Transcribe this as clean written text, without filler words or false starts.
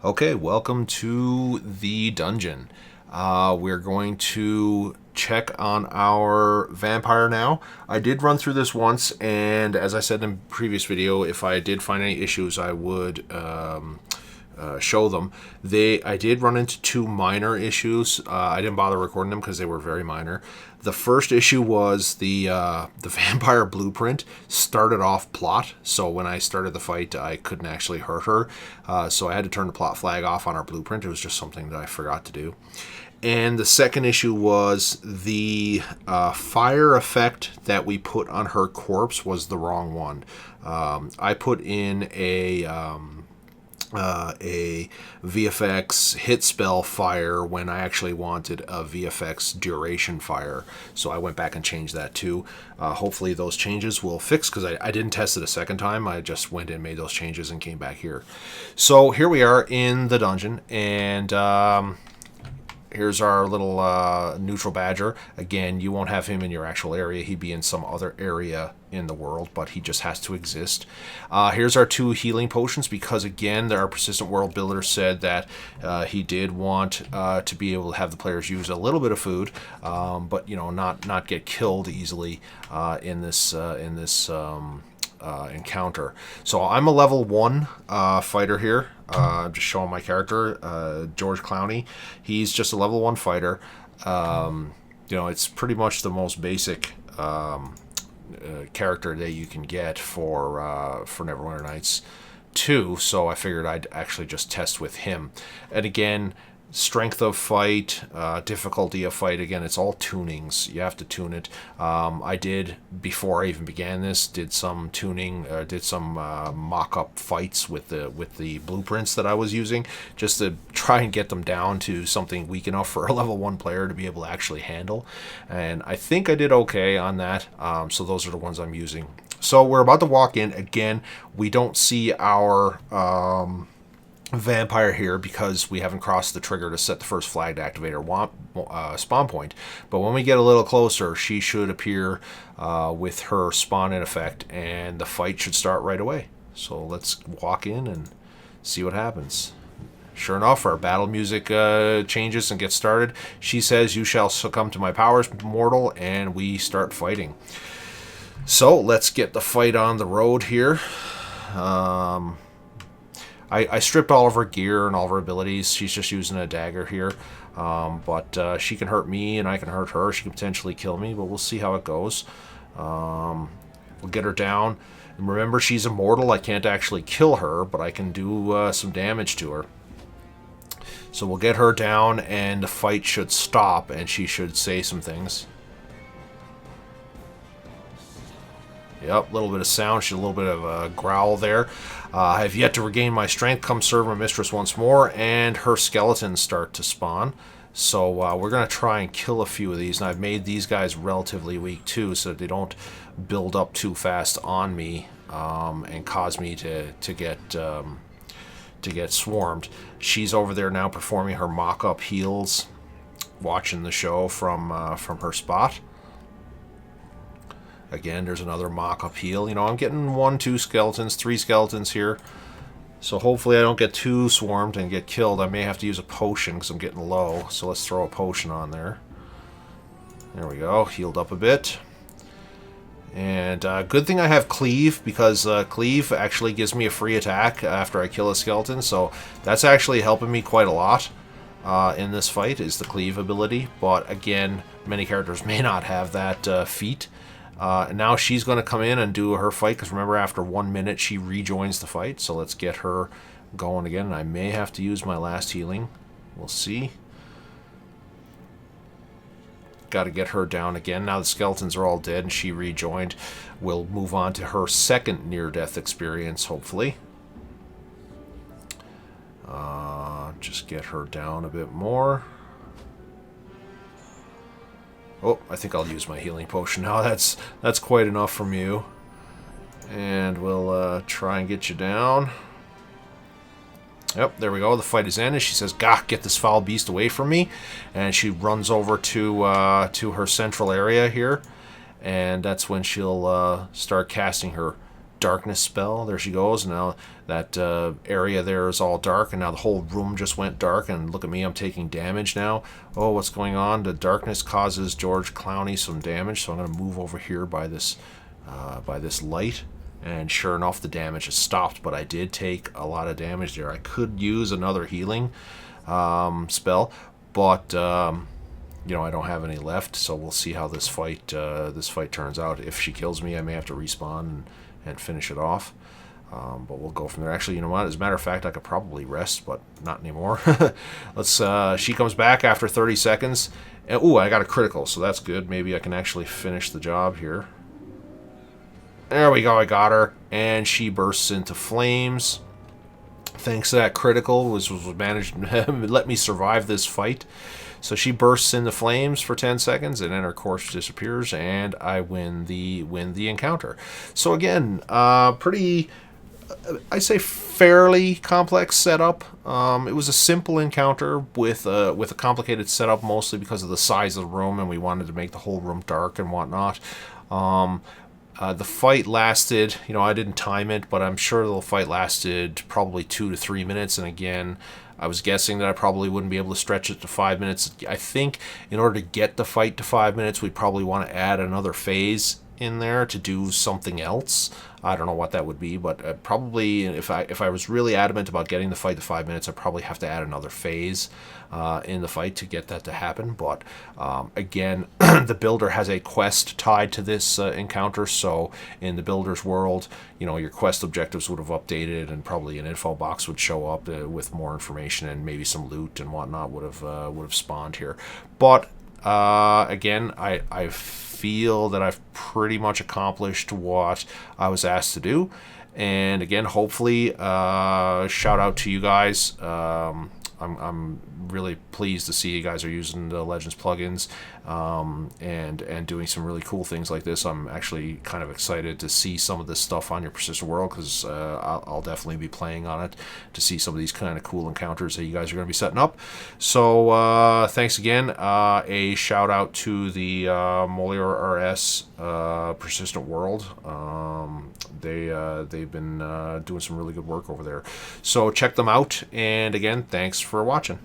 Okay, welcome to the dungeon. We're going to check on our vampire now. I did run through this once, and as I said in the previous video, if I did find any issues, I would show them. I did run into two minor issues. I didn't bother recording them because they were very minor. The first issue was the vampire blueprint started off plot, so when I started the fight, I couldn't actually hurt her. So I had to turn the plot flag off on our blueprint. It was just something that I forgot to do. And the second issue was the fire effect that we put on her corpse was the wrong one. I put in a VFX hit spell fire when I actually wanted a VFX duration fire. So I went back and changed that too. Hopefully those changes will fix, because I didn't test it a second time. I just went and made those changes and came back here. So here we are in the dungeon, and here's our little neutral badger. Again, you won't have him in your actual area. He'd be in some other area in the world, but he just has to exist. Here's our two healing potions, because again, our persistent world builder said that he did want to be able to have the players use a little bit of food, but not get killed easily in this encounter. So I'm a level 1 fighter here. I'm just showing my character, George Clowney. He's just a level 1 fighter. It's pretty much the most basic character that you can get for Neverwinter Nights 2. So I figured I'd actually just test with him. And again, strength of fight, difficulty of fight, again, it's all tunings. You have to tune it. I did, before I even began this, did some tuning, did some mock-up fights with the blueprints that I was using, just to try and get them down to something weak enough for a level 1 player to be able to actually handle. And I think I did okay on that. So those are the ones I'm using. So we're about to walk in. Again, we don't see our vampire here because we haven't crossed the trigger to set the first flag to activate our spawn point. But when we get a little closer, she should appear with her spawn in effect, and the fight should start right away. So let's walk in and see what happens. Sure enough, our battle music changes and gets started. She says, "You shall succumb to my powers, mortal," and we start fighting. So let's get the fight on the road here. I stripped all of her gear and all of her abilities. She's just using a dagger here. But she can hurt me and I can hurt her. She can potentially kill me, but we'll see how it goes. We'll get her down. And remember, she's immortal. I can't actually kill her, but I can do some damage to her. So we'll get her down, and the fight should stop, and she should say some things. Yep, a little bit of sound. She's a little bit of a growl there. I have yet to regain my strength. Come serve my mistress once more. And her skeletons start to spawn. So we're going to try and kill a few of these. And I've made these guys relatively weak too, so that they don't build up too fast on me and cause me to get swarmed. She's over there now performing her mock-up heals, watching the show from her spot. Again, there's another mock-up heal. I'm getting 1, 2 skeletons, 3 skeletons here. So hopefully I don't get too swarmed and get killed. I may have to use a potion because I'm getting low. So let's throw a potion on there. There we go. Healed up a bit. And good thing I have Cleave, because Cleave actually gives me a free attack after I kill a skeleton. So that's actually helping me quite a lot in this fight, is the Cleave ability. But again, many characters may not have that feat. Now she's going to come in and do her fight, because remember, after 1 minute she rejoins the fight. So let's get her going again, and I may have to use my last healing. We'll see. Got to get her down again. Now the skeletons are all dead and she rejoined. We'll move on to her second near-death experience, hopefully. Just get her down a bit more. Oh, I think I'll use my healing potion now. That's quite enough from you. And we'll try and get you down. Yep, there we go. The fight is ended. She says, "Gah, get this foul beast away from me." And she runs over to her central area here. And that's when she'll start casting her darkness spell. There she goes. Now that area there is all dark, and now the whole room just went dark. And look at me, I'm taking damage now. Oh, what's going on? The darkness causes George Clooney some damage, so I'm going to move over here by this light. And sure enough, the damage has stopped, but I did take a lot of damage there. I could use another healing spell, but you know, I don't have any left, so we'll see how this fight turns out. If she kills me, I may have to respawn and finish it off. But we'll go from there. Actually, you know what? As a matter of fact, I could probably rest, but not anymore. Let's. She comes back after 30 seconds. And, ooh, I got a critical, so that's good. Maybe I can actually finish the job here. There we go. I got her, and she bursts into flames. Thanks to that critical, was managed to let me survive this fight. So she bursts into flames for 10 seconds, and then her corpse disappears, and I win the encounter. So again, pretty, I say fairly complex setup. It was a simple encounter with a complicated setup, mostly because of the size of the room, and we wanted to make the whole room dark and whatnot. The fight lasted, you know, I didn't time it, but I'm sure the fight lasted probably 2 to 3 minutes. And again, I was guessing that I probably wouldn't be able to stretch it to 5 minutes. I think in order to get the fight to 5 minutes, we'd probably want to add another phase in there to do something else. I don't know what that would be, but probably if I was really adamant about getting the fight to 5 minutes, I'd probably have to add another phase in the fight to get that to happen. But again, the builder has a quest tied to this encounter, so in the builder's world, you know, your quest objectives would have updated, and probably an info box would show up with more information, and maybe some loot and whatnot would have spawned here. But again, I feel that I've pretty much accomplished what I was asked to do. And again, hopefully, shout out to you guys. I'm really pleased to see you guys are using the Legends plugins and doing some really cool things like this. I'm actually kind of excited to see some of this stuff on your persistent world, because I'll definitely be playing on it to see some of these kind of cool encounters that you guys are going to be setting up. So thanks again. A shout out to the Molior RS persistent world. They've been doing some really good work over there. So check them out. And again, thanks for watching.